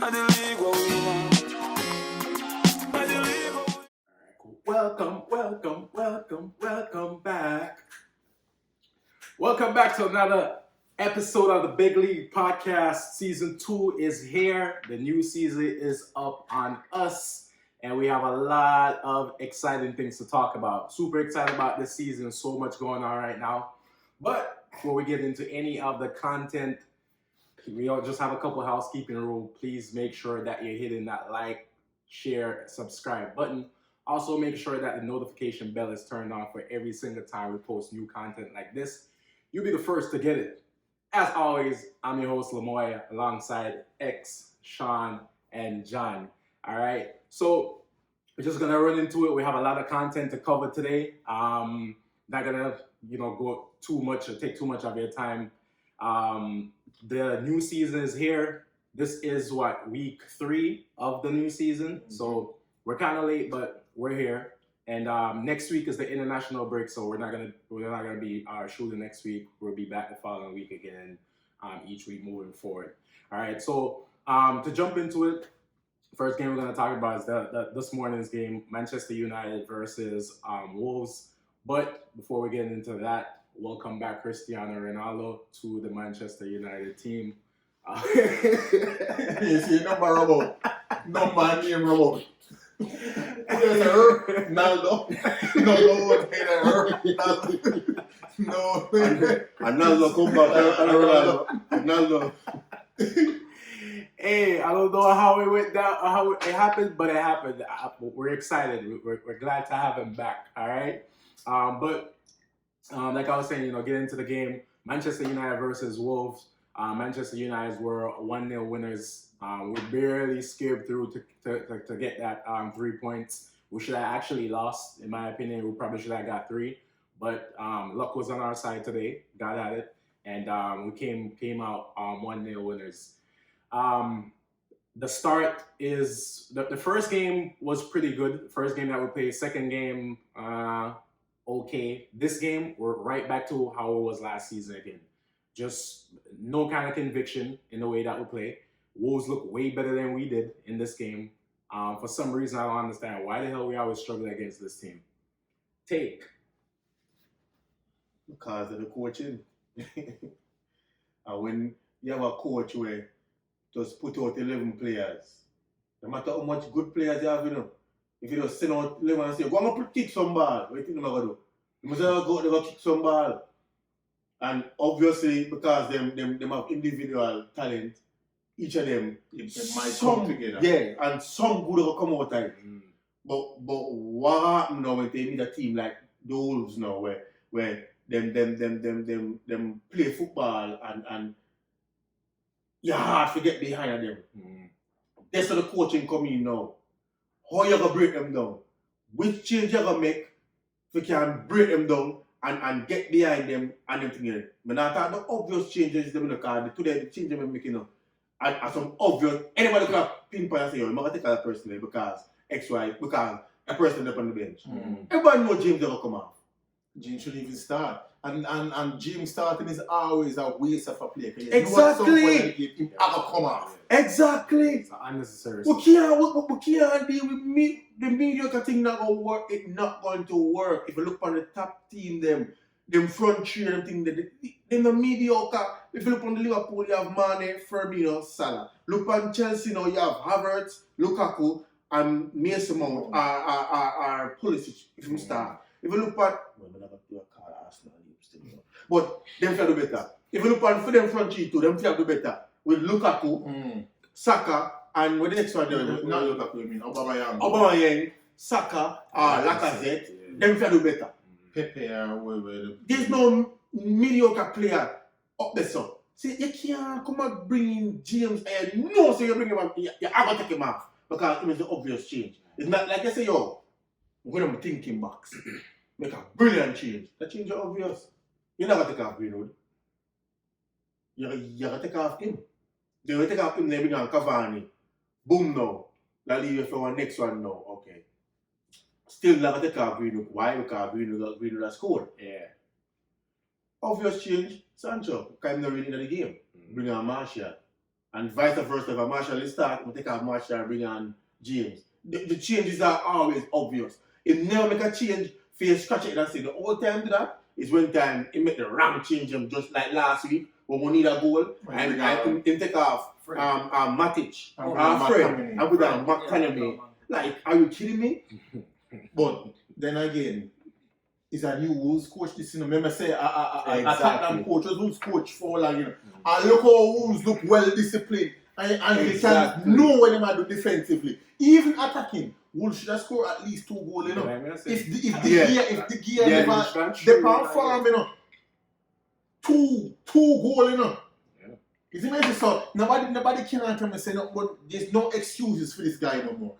Welcome back. Welcome back to another episode of the Bigleague podcast. Season 2 is here. The new season is up on us, and we have a lot of exciting things to talk about. Super excited about this season. So much going on right now. But before we get into any of the content, we all just have a couple housekeeping rules. Please make sure that you're hitting that like, share, subscribe button. Also, make sure that the notification bell is turned on for every single time we post new content like this. You'll be the first to get it. As always, I'm your host, Lamoya, alongside X, Sean, and John. All right, so we're just gonna run into it. We have a lot of content to cover today. Not gonna, go too much or take too much of your time. The new season is here. This is week 3 of the new season. Mm-hmm. So we're kind of late, but we're here. And next week is the international break, so we're not gonna be shooting next week. We'll be back the following week again, each week moving forward. All right. So to jump into it, first game we're gonna talk about is this morning's game, Manchester United versus Wolves. But before we get into that, welcome back Cristiano Ronaldo to the Manchester United team. You see, no man name robot. Naldo. Naldo come back. Naldo. Hey, I don't know how it went down, how it happened, but it happened. We're excited. We're glad to have him back. All right. But like I was saying, get into the game. Manchester United versus Wolves. Manchester United were 1-0 winners. We barely skipped through to get that 3 points. We should have actually lost, in my opinion. We probably should have got 3. But luck was on our side today. Got at it. And we came out 1-0 winners. The start is... The first game was pretty good. First game that we played. Second game, okay. This game, we're right back to how it was last season again. Just no kind of conviction in the way that we play. Wolves look way better than we did in this game. For some reason, I don't understand why the hell we always struggle against this team. Take. Because of the coaching. And when you have a coach where just put out 11 players, no matter how much good players you have, if you just send out 11 and say, go and kick some ball, what do you think they're going to do? You must go kick some ball. And obviously, because them have individual talent, each of them might come together. Yeah, and some good will come out of it. But what happened now when they meet a team like the Wolves now, where them play football and you hard to get behind them. That's how the coaching come in now. How you gonna break them down? Which change you gonna make so you can break them down and get behind them and them things. But I thought the obvious changes them in the card, today the changes them making now. And some obvious, anybody could have pinpoint and say, I'm going to take that personally because XY, because a person up on the bench. Everybody knows James never come off. James should even start. And James starting is always a waste of a play. Exactly. Him ever come off. Exactly. It's unnecessary. We can't deal with the mediocre thing not going to work. It's not going to work. If you look on the top team, them front three and them thing, they're the mediocre. If you look on the Liverpool, you have Mane, Firmino, Salah. Look on Chelsea now, you have Havertz, Lukaku, and Mason Mount, or Pulisic, if you start. If you look at, well, I'm not going to do a card Arsenal, but them feel do better. If you look on for them front three too, them feel do better. With Lukaku, Saka, and what the next one there? Not Lukaku, I mean Aubameyang, Saka, Lacazette, them feel do better. Pepe, there's no mediocre player up there, so. See, you can't come and bring in James and no, so you bring him up, you have to take him off because it was the obvious change. It's not like you say, yo, when I'm thinking box, make a brilliant change. That change is obvious. You're not going to take off Greenwood. You're going to take off him. They're going to take off him, they bring on Cavani. Boom now. That leave you for one next one now. Okay. Still not going to take off Greenwood. Why? Because Greenwood has scored. Yeah. Obvious change. Sancho, kind of really in the game. Bring on Martial. and vice versa. If Marshall is start, we take off Marshall and bring on James. The changes are always obvious. If never make a change, face scratch it and say the whole time do that is when time he make the wrong change him just like last week when we need a goal and he take off Matic and Fred and put down McTominay. Like, are you kidding me? But then again, it's a new Wolves coach this season. Remember say a Tottenham coach was Wolves coach for like, you know. And look how Wolves look well disciplined and they can know what they might do defensively. Even attacking, Wolves should have scored at least 2 goals, you know. If the gear never they perform, you know. 2 goals, you know. Yeah. You see me? So nobody can tell me say no, but there's no excuses for this guy no more.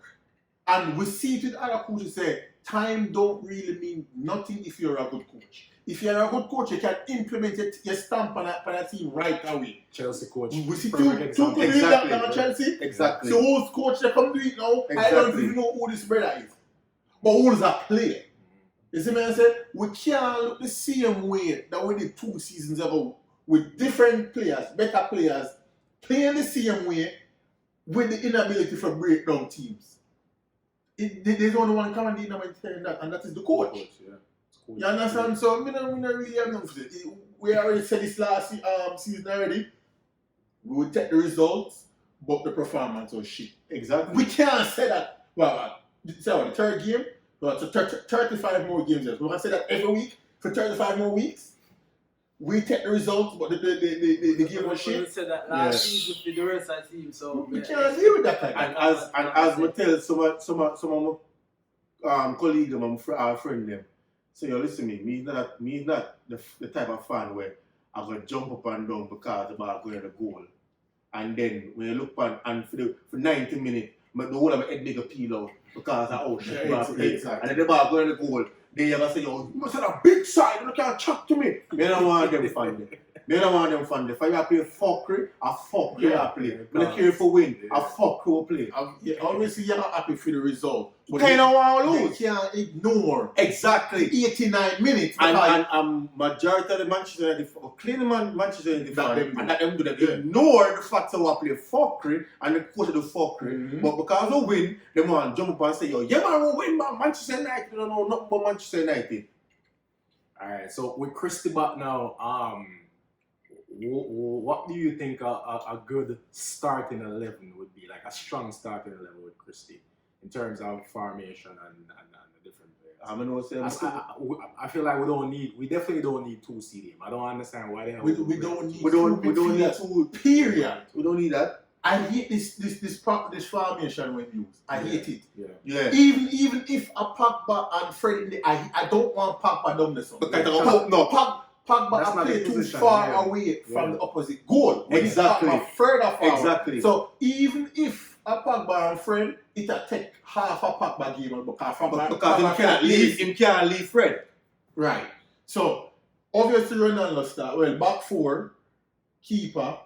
And we see it with other coaches say time don't really mean nothing if you're a good coach. If you're a good coach, you can implement your stamp on a team right away. Chelsea coach. We see two could do that now, Chelsea. Exactly. So Wolves coach, they come do it now. Exactly. I don't even know who this brother is. But Wolves are player. You see me? I said we can't look the same way that we did 2 seasons ago with different players, better players, playing the same way with the inability to break down teams. There's only one common denominator in that, and that is the coach. You understand? So, we don't really have enough. We already said this last season already. We would take the results, but the performance was shit. Exactly. We can't say that. Well, the 3rd game, well, so 35 more games. We can say that every week for 35 more weeks. We take the results, but the game was shit. We said that last season with the rest of the team, so we can't deal with that kind of thing. And as we tell some of my colleagues and our friend them, so you listen to me not the type of fan where I'm gonna jump up and down because the ball going to the goal. And then when you look on and for 90 minutes, the whole of my head make a peel out because and then the ball going to the goal. Then you're gonna say, yo, you must have a big side, you can't chat to me. They don't want them fun. They don't want them fun. If you play fuckery, a fuck you play. When you care for win, a fuck you play. Obviously, you're not happy for the result. But you don't want to lose. You can't ignore. Exactly. 89 minutes. And majority of the Manchester United, clearly Manchester United fans, and that them do that. They ignore the fact that we play fuckery and the coach of the fuckery. Mm-hmm. But because we win, they want to jump up and say, yo, yeah man, we win, man. Manchester United, we don't know nothing about Manchester United. Alright, so with Christy back now, what do you think a good starting 11 would be? Like a strong starting 11 with Christy in terms of formation and the different players. I feel like we definitely don't need 2 CDM. I don't understand why the hell we don't need 2 period. We don't need that. I hate this formation when used. I hate it. Yeah. Even if a Pogba and Fred, I don't want Pogba down the sun. Pogba play too far away from the opposite goal. Exactly. Further forward. Exactly. So even if a Pogba and Fred, it'll take half a Pogba game because he can't leave Fred. Right. So obviously Ronaldo start. Well, back 4, keeper.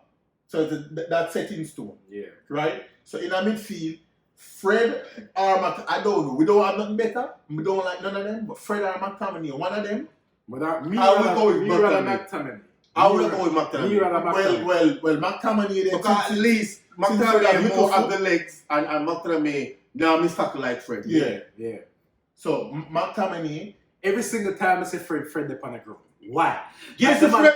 So that's set in stone. Yeah. Right? So in a midfield, Fred or I don't know. We don't have nothing better. We don't like none of them. But Fred or McTominay, one of them. But I would go with McTominay. Well, McTominay. Because at least McTominay more of the legs and McTominay now mistaken like Fred. Yeah. So McTominay. Every single time I say Fred the panic room. Why? Yes, the Fred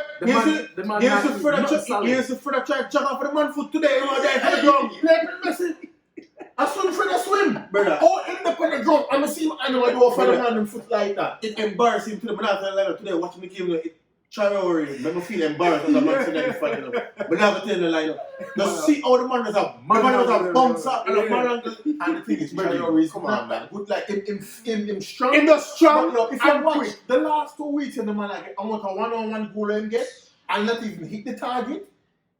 try to jump off the man foot today. Let me message. I saw Fred swim, brother. Oh, end up on the ground. I'm see him animal do for the man in foot like that. It embarrassing to the man today watching the game. It try make me feel embarrassed as a man saying that fight. But now I tell the lineup. Just see how the man was a bounce up and the man and the thing is come on man. Good like him strong. In the strong. If you watch the last 2 weeks and the man like I want a 1-on-1 goal and get and not even hit the target.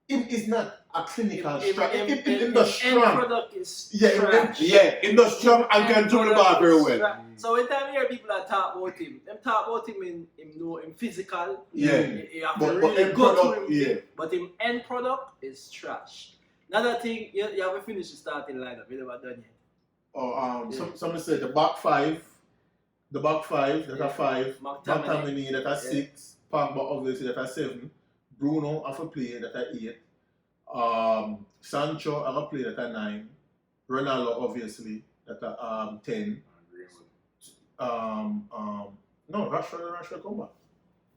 It is not a clinical strong. In the strong. Product is trash. In the strong and can do the ball very well. So when time here people are talk about him, them talk about him in physical. Yeah. But him end product is trash. Another thing, you haven't finished the starting lineup. You never done yet. Some say the back 5. The back 5, that are 5. McTominay, that are 6. Pogba obviously that are 7. Bruno have a player that are 8. Sancho, I'm going to play at a 9. Ronaldo, obviously, at a 10. No, Rashford come back.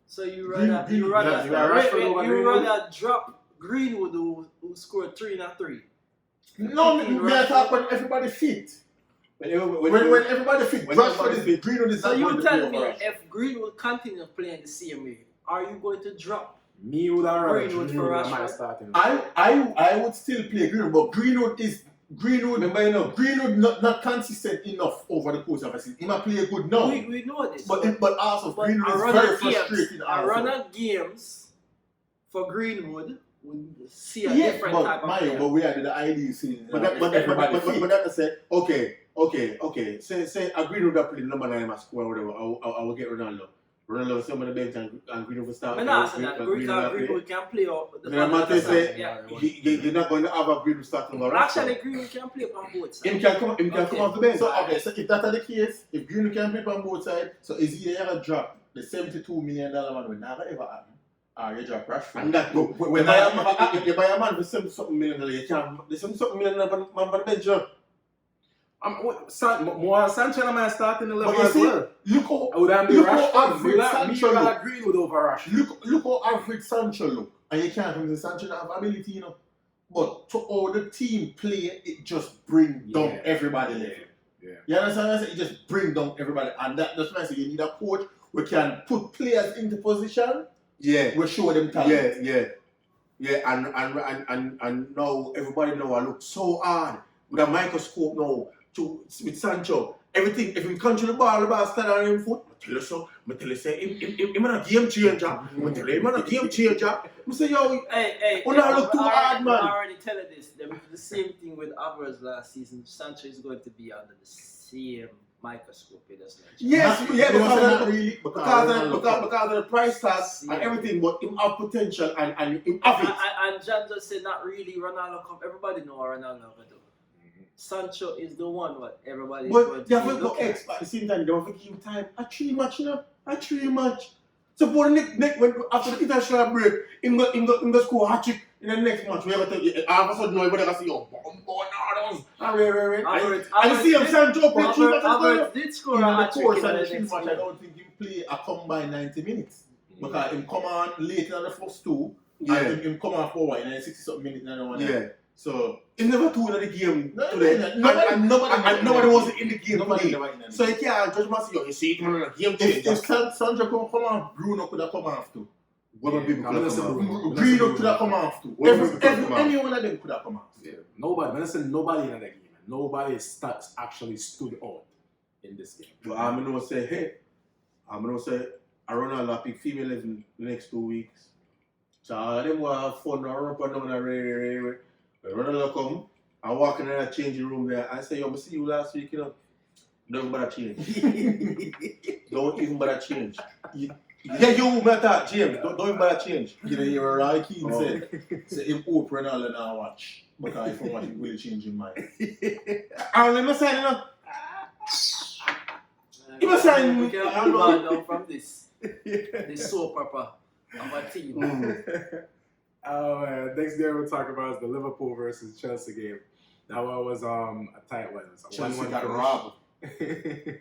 So you Green- rather drop Greenwood who scored 3 and 3. No, me I talk when everybody fit. When everybody fit, Rashford is fit, Greenwood is So not you going to tell play me over Rashford. if Greenwood continues playing the same way, are you going to drop? Me would have rather Greenwood for Greenwood Rashford. starting. I would still play Greenwood, but Greenwood. Remember, Greenwood not consistent enough over the course of a season. He might play good now, We know this. but also But Greenwood a is run very of games- frustrating. A run of games for Greenwood would see a different type of player. But we had the ideal season. But that said, okay. Say a Greenwood that played number 9 match score or whatever. I will get Ronaldo. Ronaldo some of the bench and Greenwood will start. I'm not saying that Greenwood can play out the Then I say yeah. you're not going to have a Greenwood starting over. Actually, Greenwood can play on both sides. Him can come off the bench. So if that's the case, if Greenwood can play on both sides, so is he ever drop the $72 million man will never ever happen? Or you drop Rashford. And that if you buy a man for $70-something million, you can't. There's $70-something million man on the bench. More Sancho man starting the level But you as see, well. look how average Sancho Me look. Greenwood over Rashford. Look how average Sancho look. And you can't think Sancho not have ability, you know. But to all the team play, it just bring down everybody level. Yeah. You understand what I say? It just bring down everybody. And that's why I say you need a coach who can put players into position. Yeah. We show them talent. Yeah. And now everybody know I look so hard with a microscope now with Sancho. Everything, if we control the ball stand on him foot. I tell you say, him a game changer. I tell you, him a game changer. I say, yo, Hey, we not look too hard, man. I already tell you this. The same thing with Alvarez last season. Sancho is going to be under the same microscope. Because of the price tag and everything, but him have potential and him have it. And John just said not really Ronaldo come. Everybody know what Ronaldo gonna do. Sancho is the one what everybody is going But to they be haven't got looking X, at. but at the same time, they don't give him time. A 3 match, you know? A 3 match. So for the next when after the international break, him go score a hat-trick in the next match. We have to all of a sudden everybody can see your Bernardo's. And you see him Sancho play 3 matches. Alvarez did score a In the hat-trick course in of the the 3 next match, I game. don't think he play a combined 90 minutes. Because him come on late in the first 2, Yeah. and him come on forward in the 60-something minutes in the one. Yeah. So, He never two in the game No, today. Nobody was in the game nobody today. never in So you can't judge myself. You see it man, game if changer. Sancho come off, Bruno could have come off too. What about people could have come out? Bruno could have come off too. What about people come off? Any one of them could have come off. Yeah. Nobody. Listen, nobody in that game. Nobody actually stood out in this game. But I'm gonna say Ronaldo pick female in the next 2 weeks. So all of them will have fun run up and down the way. When Ronaldo come, I walk in the changing room there. I say, yo, I see you last week, you know. Don't even bother change. Don't even bother change. Yeah, you matter, James. Don't even bother change. You know, you're right, Keane said. Say, if hope Ronaldo now watch. Because if I watch, he will change his mind. I don't know, saying, you know. You must We say, can move on down from this soap opera of a team. Oh man, next game we'll talk about is the Liverpool versus Chelsea game. That one was a tight one. Chelsea 1-1 got finish.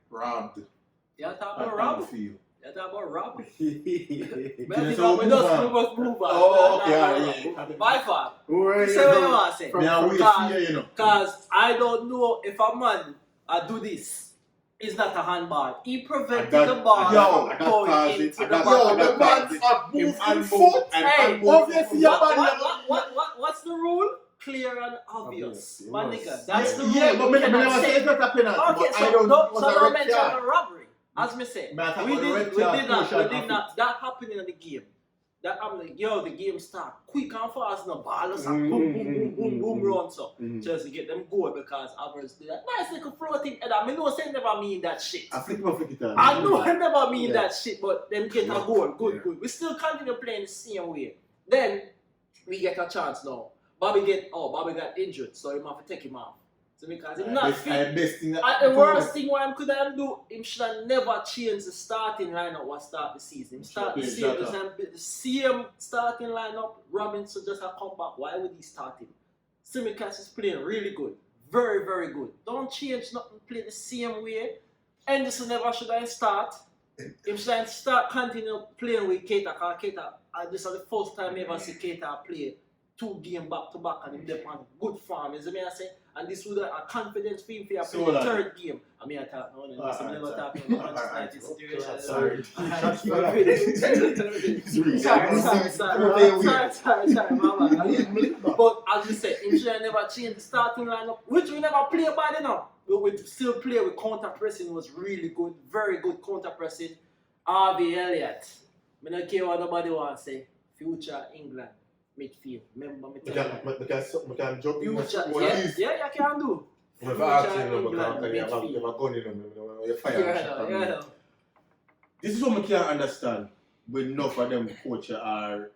robbed. You're talking At about Rob. Anfield. You're talking about Rob. so We move on. must move on. Oh, okay, yeah. By far. Where Say what you want to say. Me and we fear, you know. Because I don't know if a man do this. It's not a handball. He prevented the ball yo, from going into the Yo, ball. the man are moving foot. Hey, Obviously, your body. What's the rule? Clear and obvious. My nigga, that's the rule. Yeah, but You me cannot never say say- it's not a penalty. Okay, but so I don't don't mention the robbery. As me say, Man, I we thought did red card, not. That happened in the game. That I'm like, yo, the game start quick and fast. The ball just boom, boom, boom, boom, boom, run so. Chelsea get them goal because Alvarez did that nice little floating header. I know say never mean that shit. I flick it out. I know I never mean Yeah. that shit, but them get a goal. Good. We still continue playing the same way. Then we get a chance now. Bobby got injured, so you have to take him off. So because him not fit. Best thing The worst thing what him could have do, him should have never changed the starting lineup what start the season. Him start the same starting lineup. Robinson just have come back. Why would he start him? Simicast is playing really good. Very, very good. Don't change nothing, play the same way. Anderson never should have start. Him should have start continue playing with Keita, because Keita, this is the first time I ever see Keita play 2 games back to back and him there on good form. You see me I say? And this would a confidence for him for play the 3rd game. I mean I talk now, so I'm never talking about Manchester United situation. Sorry, my bad. But as you said, him should have never changed the starting lineup, which we never play bad enough. But we still play with counter pressing was really good, very good counter pressing. Harvey Elliott. I don't care what nobody wants to say. Future England midfield. Remember me tell you. We can jump in. Yeah, you can do. This is what we can't understand when enough of them coaches are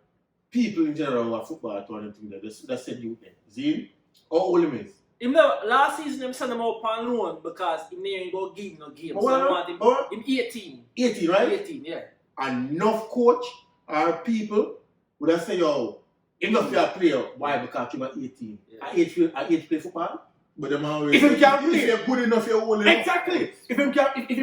people in general who are football to anything that said you there. See? How old him is? Last season, him send him out on loan because he never go give no game. So him 18. 18, right? 18, yeah. Enough coach or people would have said, yo, enough for a player. Why? Because you're 18. Yeah. At age play football? But the man If him can play, you're good enough, you're old enough. exactly. If him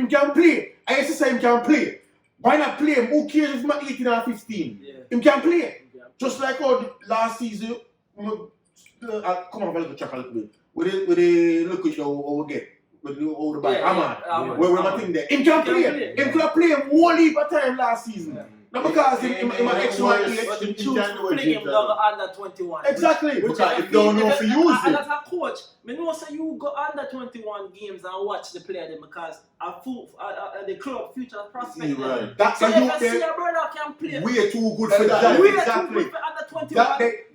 can play, I used to say him can play. Why not play him? Who cares if he's 18 or 15? Yeah. Him can play. Yeah. Just like how last season, I'll come on a little track a little bit. With the look at you get. With the back. Yeah, Where my thing there. Him can play. Him could have played him whole heap of time last season. Yeah. Not because him extra age. But him choose to play him under 21. Exactly. Because if you don't know if you use and it. as a coach, I know say you go under 21 games and watch the player them because the club future prospect. Right. That's So a if youth I see there. a brother can play. Way too good for that. We Exactly. are too good for under 21.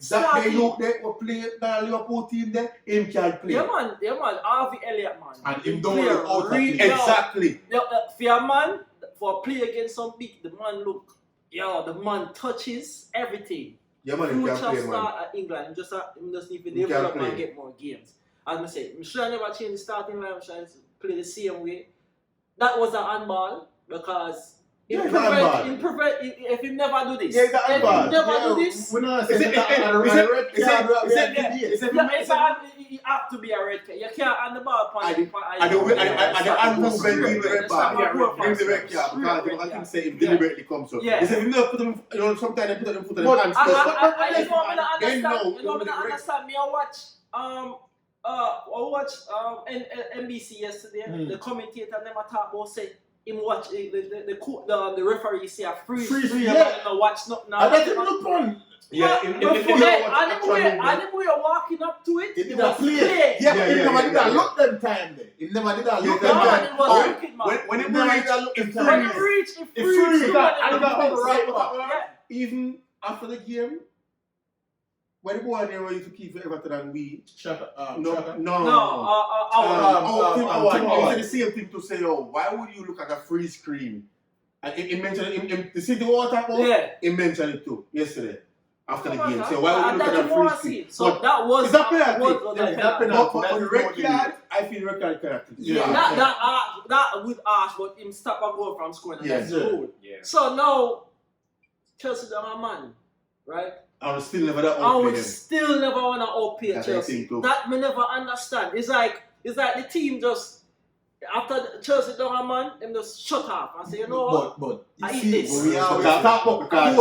That they youth there who play the Liverpool team there, him can play. Yeah man, Harvey Elliott man. And him He don't play look out of really place. well. Exactly. For a man, for a play against some big, the man look, the man touches everything. Yeah, man, him Future can play, man. start at England, him just need to He can develop play. and get more games. As I say, I'm sure I never change the starting line, I'm sure I play the same way. That was an handball because Yeah, it's a handball. if he never do this. Yeah, it's a handball. If he never do this. We're not Is saying it- that is it- a red is it- card. is it- It have to be a red card. You can't hand the ball upon And the unmoved when he the red ball. Give the red card because I can say it deliberately comes up. Yeah. He said, if you put them, sometimes they put them foot in But- the hands. I just want to Then no, understand. You know, the I red- understand. Me, I watched NBC yesterday. The commentator never talk about say him watch the referee say a freeze. Freeze, free, yeah. and watch nothing. I let him look on. Yeah, and if we are walking up to it. It It was was play. play. Yeah, but he Yeah, never yeah, did that. yeah. Look them time there. He never did that. Look Yeah, them No, time. and it was Oh, wicked, man. when he it never reach, did that. Look them it When time. it reach, it It freeze. freeze. You That- know, and and that it was right back. Yeah. even after the game, when the boy there ready to keep Everton and we, Shut up. no, Shut up. no. Our He said the same thing to say, oh, why would you look at a free screen? And he mentioned it, the city water, Yeah. he mentioned it too yesterday after the game. So So why would you look at a free screen? So But that was is that penalty? was Yeah, a is that penalty. penalty? but on the red card, I feel red card correct. Yeah, that would ask, but him stop a goal from scoring, and that's Yeah. good. Yeah. So now Chelsea done a man, right? I was still never that I outplay would them. still never wanna outplay That's Chelsea. the thing too. That me never understand. It's like the team just after Chelsea done a man, them just shut up and say, you know what? But I you eat see, this. when we always Because- talk about because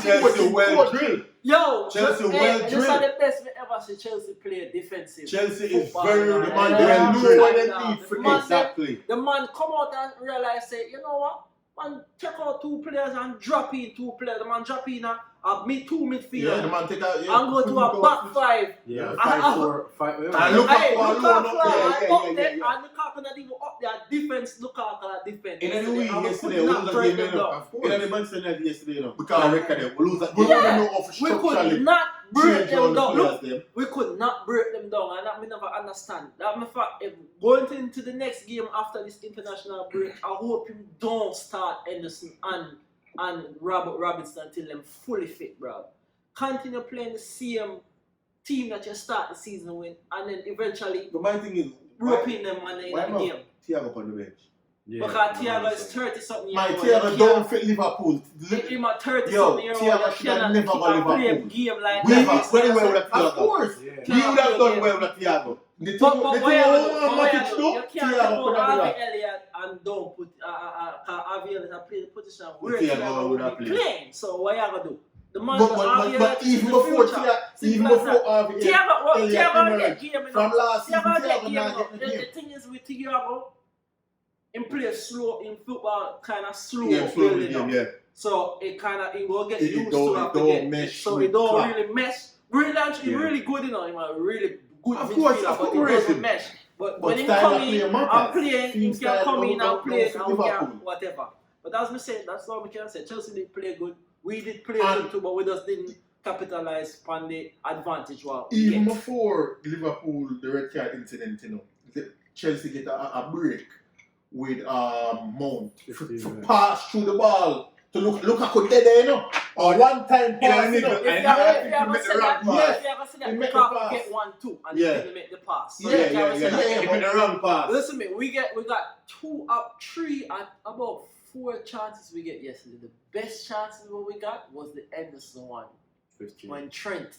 Chelsea well drilled. Yo, Chelsea just, well this drilled. are the best we ever see Chelsea play defensive. Chelsea is football, very man. the man well them know drilled. what they need for The man Exactly. The man come out and realize, say, you know what? Man, check out 2 players and drop in 2 players. The man drop in a two Yeah, the midfielders man take out. and go to a back 5. Yeah, I- 5-4-5. And look Hey, up look for up, alone, and yeah, up there, and look up and even up there. Defense, look out at defense. In any way, And we yesterday, could we not lose break the them game, down. Of In course. the Manchester United yesterday, you know. Because I reckon them. We lose that We game. don't Yeah. know of We could structurally. not break change them all the down. players them. We could not break them down, and that me never understand. That me fact, if going into the next game after this international break, I hope him don't start Anderson and Robert Robinson until them fully fit, bro. Continue playing the same team that you start the season with, and then eventually But my thing is, roping them in the why not game. Thiago on the bench? Yeah, Because Thiago is 30-something My years old. Thiago don't fit Liverpool. Him at 30-something years old. Thiago should have never gone play a Liverpool. game like We that. did very well with Of Thiago. course. Yeah. We would have done well with Thiago. The thing But why Matic do, you can't take Thiago out could have done Harvey that. Elliott and don't put Harvey Elliott and play the position where Thiago Thiago would have would be played. playing. So what you gonna do? The man Harvey But Elliott is even in the before future. even before Harvey Thiago Elliott get emerged, game enough. from last season, Thiago get Thiago game not enough. getting the game. The thing is with Thiago, him play slow in football, kind of slow. Yeah, slow with building him, up. yeah. So it kind of will get It used don't- to it have don't to get. mesh So with it don't Klopp. really mesh. Really, actually, Yeah. really good, you know. He's a really good Of course, midfielder, of but course. it doesn't mesh. But when he style come of play in, matters. I'm playing, Team he can style come in don't and play, fit and we Liverpool. can whatever. But as we said, that's all we can say. Chelsea did play good. We did play And- good too, but we just didn't capitalize on the advantage. What we Even get. before Liverpool, the red card incident, Chelsea get a break with Mount 15 to minutes. pass through the ball to Lukaku dead there, you know. Or one time Yeah, pass, I you need know. to- If you I ever think say he made the that, wrong if pass. you ever say that, He made the Lukaku pass. get 1-2 and Yeah. he didn't make the pass. So Yeah, you can't say that. He made the wrong pass. Listen to me, we got 2 up 3 at about 4 chances we get yesterday. The best chances what we got was the Anderson one 15. when Trent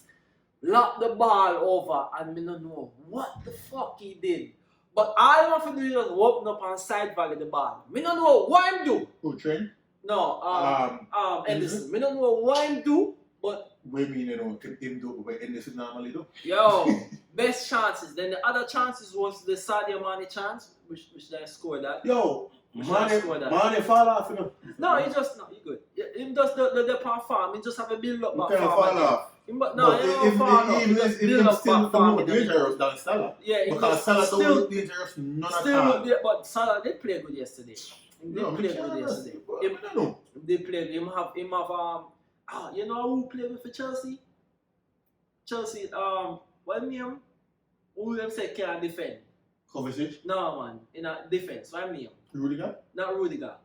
locked the ball over and we don't know what the fuck he did. But all I want to do is just open up and side volley the ball. We don't know what him do. Who, Trent? No, Anderson. Mhm. We don't know what him do, but We mean, you know, him do what Anderson normally do. yo, best chances. Then the other chances was the Sadio Mane chance, which they scored that. Yo, We should have scored that. Mane fall off, you know. No, he just no, he good. Him just the palm farm. He just have a build up You back can't farm. fall off. But no, he don't fall off. He just build Even up still back look farm. more dangerous than Salah. Yeah, he Because just Salah don't still look dangerous none at still all. look there, but Salah did play good yesterday. He did No, play me good can't yesterday. I don't know. They played. Him have you know who played with for Chelsea? Chelsea what name? Who them say can't defend? Kovacic, No man, in a defense. What name? Rudiger. Not Rudiger.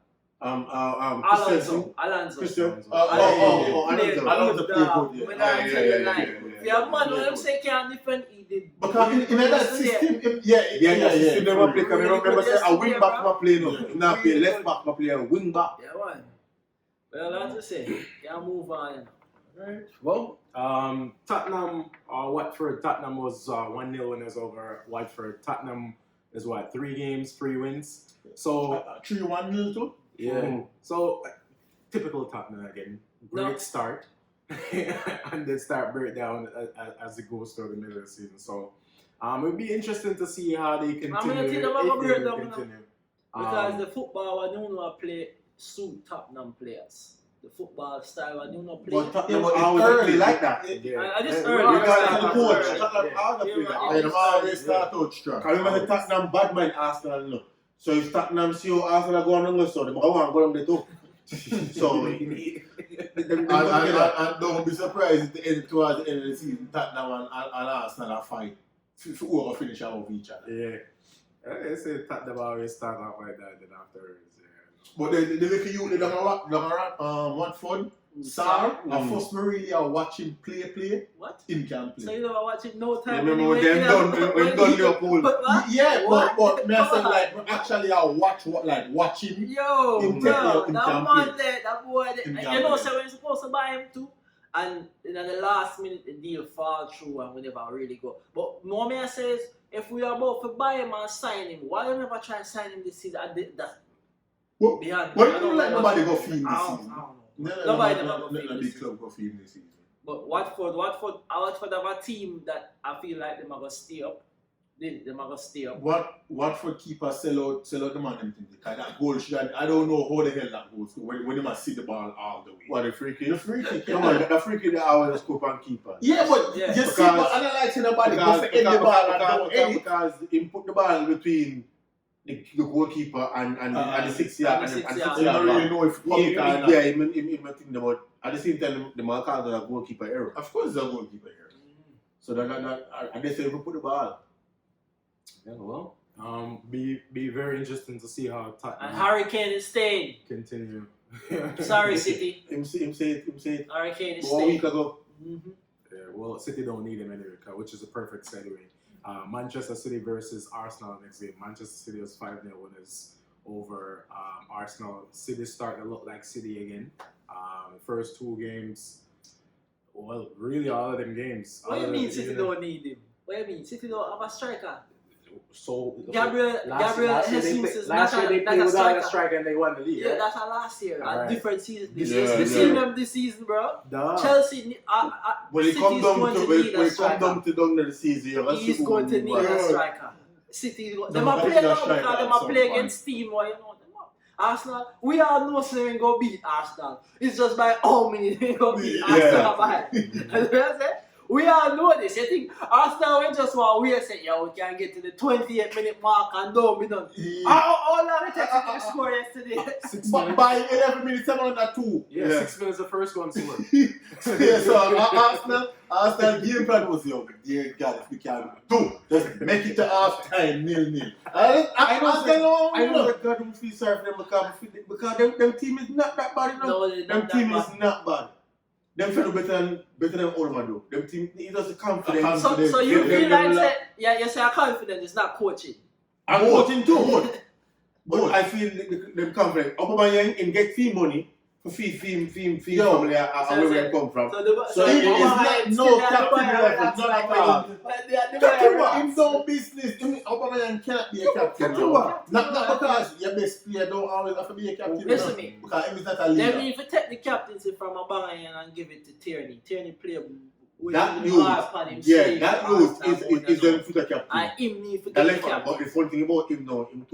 Christensen. Alonso. Christian. Alonso play good, yeah. When Yeah, I tell you yeah, like, yeah, if your man when them say can't defend, he did. Because in that system, System never play. Can you Really remember good say a wing yesterday, back bro. ma play no? Yeah. Now play Really left good. back ma play a wing back. Yeah man. Well, that's to say, can't move on. Right. Well, Tottenham or Watford. Tottenham was 1-0 winners over Watford. Tottenham is what 3 games, 3 wins. So 3-1 too. yeah. Mhm. So typical Tottenham again. Great No. start, and then start breakdown as it goes through the middle of the season. So it'll be interesting to see how they continue. gonna think about if a they breakdown, will you know. continue. Because the football I don't know play suit Tottenham players. The football style I don't know play. But Tottenham Yeah, but it's always early. play like that. Yeah. I just Yeah, heard regardless that. of the coach, Tottenham always play like that. And them always start out strong. Can you remember Tottenham bad mind Arsenal no? So if Tottenham see how Arsenal go on the so they want to go on there too. So And don't be surprised at the end, towards the end of the season, Tottenham and Arsenal are fight for who will finish off each other. Yeah. I say Tottenham always start out like that, then afterwards. But the little youth they don't Watford, Sar, Mm. first me really are watching play, What? him can So play. you never watch it no time. remember when anyway, them you know? when done Liverpool. But what? Yeah, What? but me I say Come on. like actually I watching. Yo, Him bro, can- him that can man play. there, that boy there. Him And can you know, play. so when you're supposed to buy him too, and in the last minute the deal fall through and we never really go. But more me I says, if we are about to buy him and sign him, why you never try and sign him this season? I did that. What? Beyond, Why I you don't let know nobody what- go field this I don't season? know. No, Nobody no, never no, go let field the this big season. club go field this season. But Watford have a team that I feel like them are gonna stay up. Them are gonna stay up. Watford keeper sell out the man them thing because that goal should I don't know how the hell that goes when they must see the ball all the way. What the free kick? The free kick, Come on, the free kick they always scoop and keeper. Yeah, but Yeah. you see, but I don't like seeing nobody go for end the ball and don't end it. because he put the ball between the goalkeeper and the 6 yard and the 6 I yard. don't really know if Yeah, it or not. yeah, he think about at the same time the man calls it a goalkeeper error. Of course, it's a goalkeeper here. So that I guess they will put the ball. Yeah, well, be very interesting to see how And Tottenham Harry Kane is staying. continue. Sorry, City. Him say it. Harry Kane is 1 week staying. ago. Mm-hmm. Yeah, well, City don't need him anyway, which is a perfect segue. Manchester City versus Arsenal next game. Manchester City was 5-0 winners over Arsenal. City starting to look like City again. First 2 games, well, really all of them games. What do you mean City don't need him? What do you mean? City don't have a striker? So Gabriel Jesus is last year they played without a striker and they won the league. Yeah, right? that's our last year. Right. A different season. Yeah, The season this season, bro. Duh. Chelsea, When it City comes is down going to to when need it a comes striker. down to down the season, you're gonna He's see going to who- need a striker. City, No, them are but playing he's a now striker because them at are some playing point. against team, or you know. Arsenal, we all know so we go beat Arsenal. It's just by how many they go beat Yeah. Arsenal by. You know what I'm saying? We all know this. I think Arsenal we just want we say, yeah, we can get to the 28-minute mark and don't be done. How long it takes to get the score yesterday? 6 But minutes. by 11 minutes, I'm on that 2. Yeah, Yeah. 6 minutes the first one scored. Yeah, so Arsenal game plan was, yo, dear God, if we can do, just make it to half time, 0-0. I know that God don't feel sorry for them because them team is not that bad enough. No, they're Them not team that is not bad. Them feel better than Olma do. Them team, he does the confidence. So you Them- feel them like, like- say, yeah, you say I'm confident, it's not coaching. I'm coaching too. But I feel them confident. Aubameyang him get fee money for fee Yo, family where we come from. So the So it is not no captain level, not at all. Captain what? Him no business. Aubameyang cannot be a captain. Captain what? Not because your best player don't always have to be a captain. Listen no. me. Because him is not a They leader. need to take the captaincy from Aubameyang and give it to Tierney. Tierney play with That the youth, mark on him. yeah, saying that Arsenal youth is them future and captain. him need to The get the left one, but captain. the funny thing about him now, him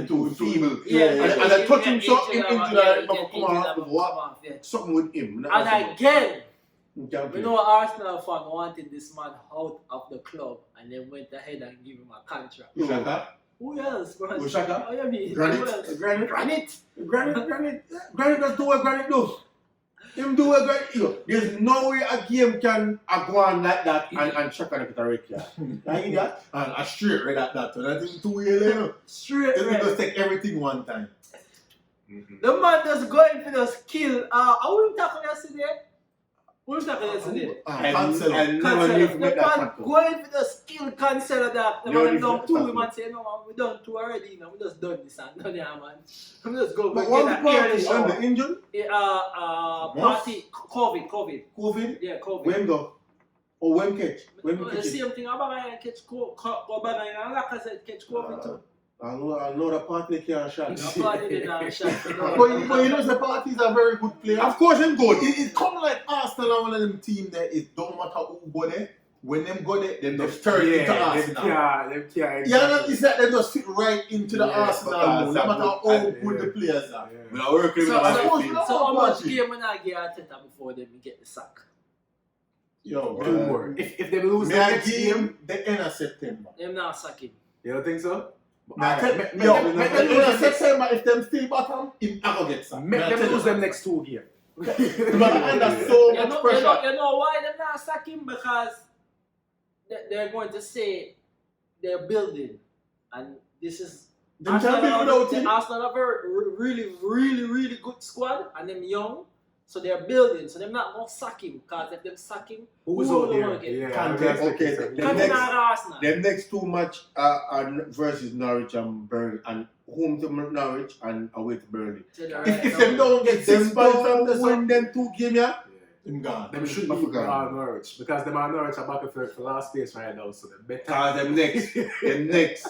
too feeble. Yeah, And I touch him so injured, in yeah, July, but injured, come off, come what? off, yeah. Something with him. And again, He can't we play. know Arsenal fan wanted this man out of the club and then went ahead and give him a contract. Shaka? Who else, bro? Who Shaka? Oh, you mean? Granit? Who else? Granit? Granit? Granit does do what Granit does. Him do what Granit does. There's no way a game can go on like that and Shaka not get a red card. You hear that? And a straight red at that. And I think 2 years later, Straight he red. just take everything one time. The man just going for the skill. How we talking yesterday? What we talking yesterday? Cancel. And never Cancel. knew The to make that man happen. going for the skill cancel of that. The Never man knew done to 2. make The that man say, no man, we done 2 already. You know, we just done this and done that, man. I'm just go But back what's in the the early party? shower. And the injury? Party, COVID. COVID? Yeah, COVID. When go? Or when catch? When we The catch it? same thing about I catch COVID and like I said, catch COVID too. I know the party can't shot. The party did not shot. But you know the parties are very good players. Of course, him good. It come like Arsenal and one of them team that it don't matter who go there. When them go there, them just turn into Arsenal. Yeah, Yeah, no, it's like they just fit right into the Yeah, Arsenal because mood, no matter how yeah. good the players are. We are working So, with I our suppose team. we So how much party. game when I get Arteta before them get the sack? Yo, 2 more. If they lose the may I next give game, the end of September? Them not sacking. you don't think so? Make Alright, them make them lose in September. If them still bottom, him I go get some. Make them lose them next 2 games. But under so You much know, pressure. you know why them not sacking? Because they're going to say they're building, and this is Them can't build without him. Arsenal have a really good squad, and them young, so they're building. So they're not gonna sack him, because if them sack him, Who's who out they there? wanna get? Yeah, Can't that's get- the okay, case. the Come next- on, Arsenal. The next 2 match are versus Norwich and Burnley, and home to Norwich and away to Burnley. If them don't get 6 Them points from don't the win them 2 games, yeah. him gone. Them should I be forgot. Norwich because them are Norwich are back for last place right now, so they better. Cause them next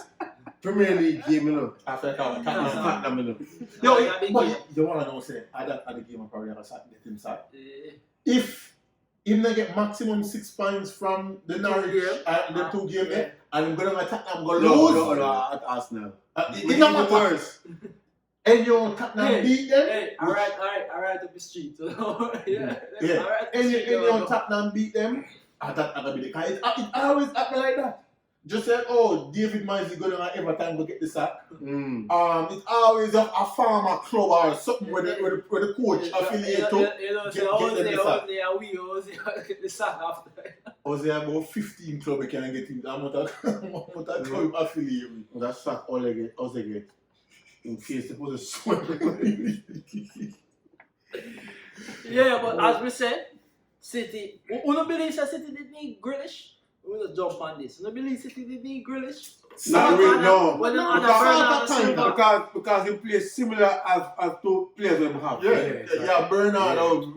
Premier League game, you know. After that, Tottenham, you know. Yo, Yeah, big game. but you wanna know, say, at the game, I probably have a sack, get him sack. Eh, If him not get maximum 6 points from the Norwich, the 2 game, yeah. and I'm gonna attack them, go No, lose. at Arsenal. It don't matter. worse. And you Tottenham Hey, beat them. Hey, alright up the street. yeah, Yeah. alright. And you Tottenham beat them. That gonna be the kind. It always happen like that. Just say, oh, David Moyes is going to every time to get the sack. It's always a farmer club or something where the coach affiliate to. You know, get so them the sack. Jose get the sack after. Or they have about 15 club you can get him. I'm not a club affiliate with. That sack all they get. In face the position. Yeah, but as we said, City. We don't believe that City did need Grealish. We just jump on this. We don't believe City did need Grealish. Not really, no. When them Because he plays similar as two players we have. Yeah, Bernard. I don't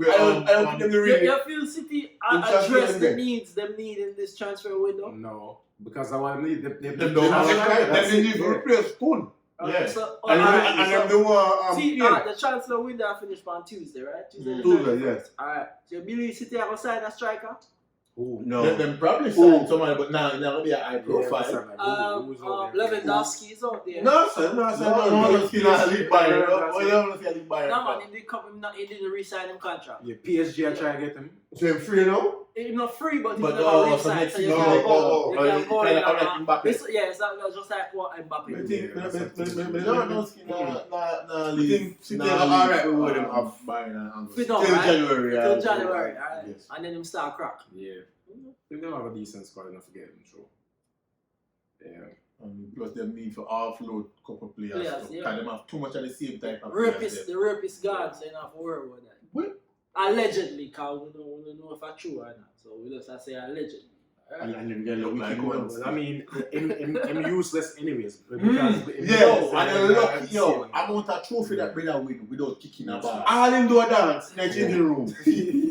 think they really. You feel City address the needs them need in this transfer window? No, because I want to need them. They need to replace Spoon. Yeah. So, And then they were. the transfer window finished on Tuesday, right? Tuesday, yes. Alright. So you believe City are going to sign a striker? No. Them probably signed somebody, but now it's not going to be a high profile. Lewandowski is out there. No, sir. No, Lewandowski not a league buyer. Lewandowski a league buyer. No, man, he didn't re-sign him contract. Yeah, PSG are trying to get him. So I'm free now? He's not free, but he's But not so re-signed. next So season, you can go. you kind of like Mbappe. It's just like what Mbappe did. Lewandowski not I league. think City are alright with them of Till January. Till January, alright. Yes. And then him start crack. Yeah. They don't have a decent squad enough to get them through. Yeah. Plus them need to offload a couple players. Players, yeah. Because them have too much at the same time. The rapist guard, so you don't have to worry about that. What? Allegedly, because we don't know if it's true or not. So we just have to say allegedly. And then get the wicked ones. I mean, I'm useless anyways. Because amount of trophy that brother win without kicking a ball. All him do a dance in the changing room.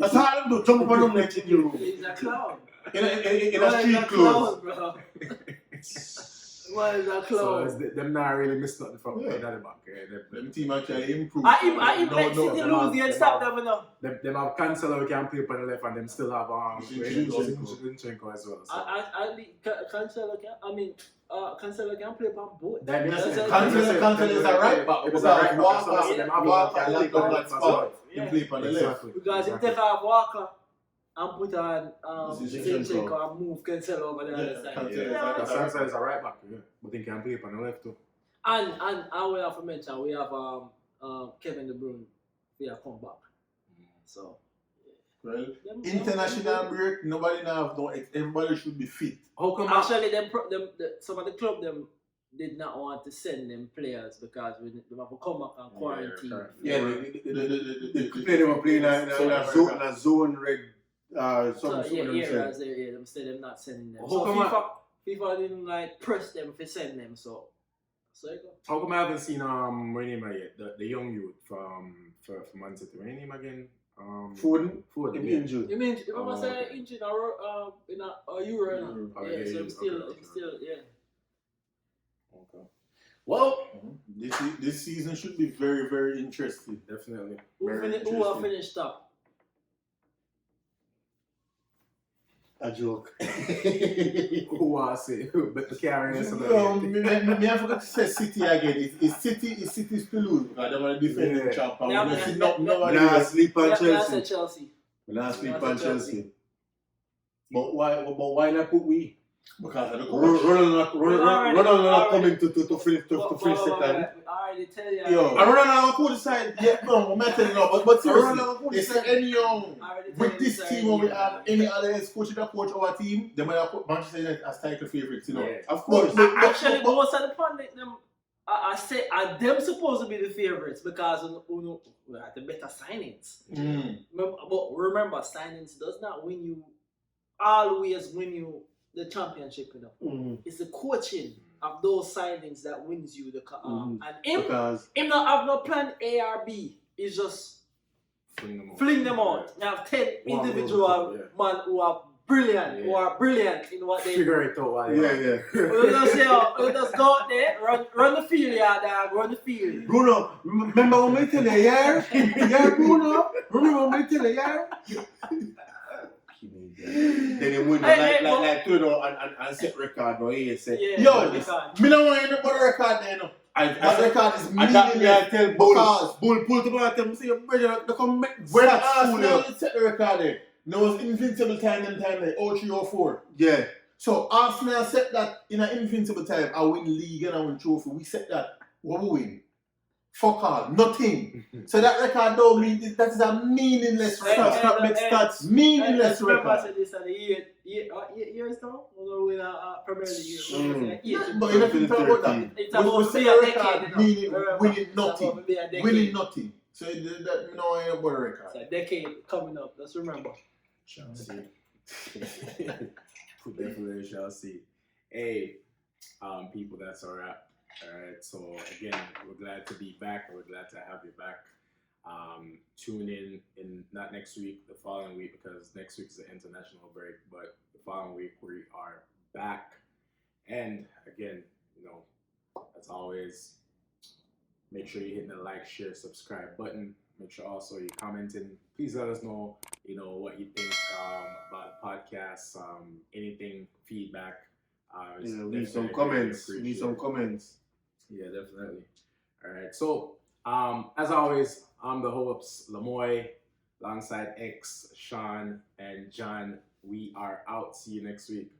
That's all him do, jump on him in the changing room. He's a clown. In a street clothes. What is a clown? So them not really miss nothing from the back. Them team actually improve. I let City lose and stop them enough. Them have Cancelo who can play on the left and them still have Zinchenko as well. Cancelo can play on both. Cancelo is a right back. Because Walker left on that spot. He play on the left. Because he take off Walker and put on Zinchenko and move Cancelo over the other side. Cancelo is a right back, but he can play on the left too. And we have to mention we have Kevin De Bruyne via come back. So well, international break, nobody now have no. Everybody should be fit. How come actually some of the club them did not want to send them players because they have to come back and quarantine. They play them in a zone red. Them say them not sending them. So FIFA didn't like press them to send them. So how come I haven't seen Renema yet? The young youth from Man City. What name again? Foden. Injured. You mean if I was injured in a Euro? Yeah, so I'm still yeah. Okay. Well, this season should be very, very interesting. Definitely. Who have finished top? A joke. Who was it? But the carriers. Me I forgot to say City again. It's City's to lose because they want to defend the champ. Nah, sleep on Chelsea. Nah, sleep on Chelsea. But why not put we? Because of the coach. Ronaldo not coming to finish second. I already tell you. Yo, Ronaldo put the side. Yeah, no, I'm telling you. But seriously, it's any with this team when we have any other coach our team, they might have put Manchester United as title favourites, Yeah. Of course. Actually, most of the pundits I say are them supposed to be the favourites because we have the better signings. But remember, signings does not always win you the championship, It's the coaching of those signings that wins you the and him not have no plan A or B. It's just fling them out. You have 10 individual men who are brilliant, in what they figure it out. Yeah. we just go out there, run the field, run the field. Bruno, remember when we tell you, yeah, Bruno? Remember when we tell you, yeah? Then they win and set record. No, he said, yo, me don't want any but record there, that record is meaningless. Tell Bull pull to my tell say your brother they come make when Arsenal set the record there. No, it's invincible time there, 03-04. Yeah. So Arsenal set that in an invincible time. I win league and I win trophy. We set that. What we win? Fuck all, nothing. So that record don't mean that is a meaningless record. Stop make stats. Meaningless record. I said this at the years now. We're going to win a Premier League. But you don't think about that. It's about we set a record meaning winning nothing. Winning nothing. So that no ain't about a record. It's a decade coming up. Let's remember. Shall see. Definitely shall see. Hey, people, that's all right. All right. So again, we're glad to be back. We're glad to have you back. Tune in not next week, the following week, because next week is the international break. But the following week we are back. And again, as always, make sure you're hitting the like, share, subscribe button. Make sure also you're commenting. Please let us know, what you think about the podcast. Anything, feedback. Leave some comments. Leave some comments. Yeah, definitely. All right. So, as always, I'm the host, Lamoy, alongside X, Sean, and John. We are out. See you next week.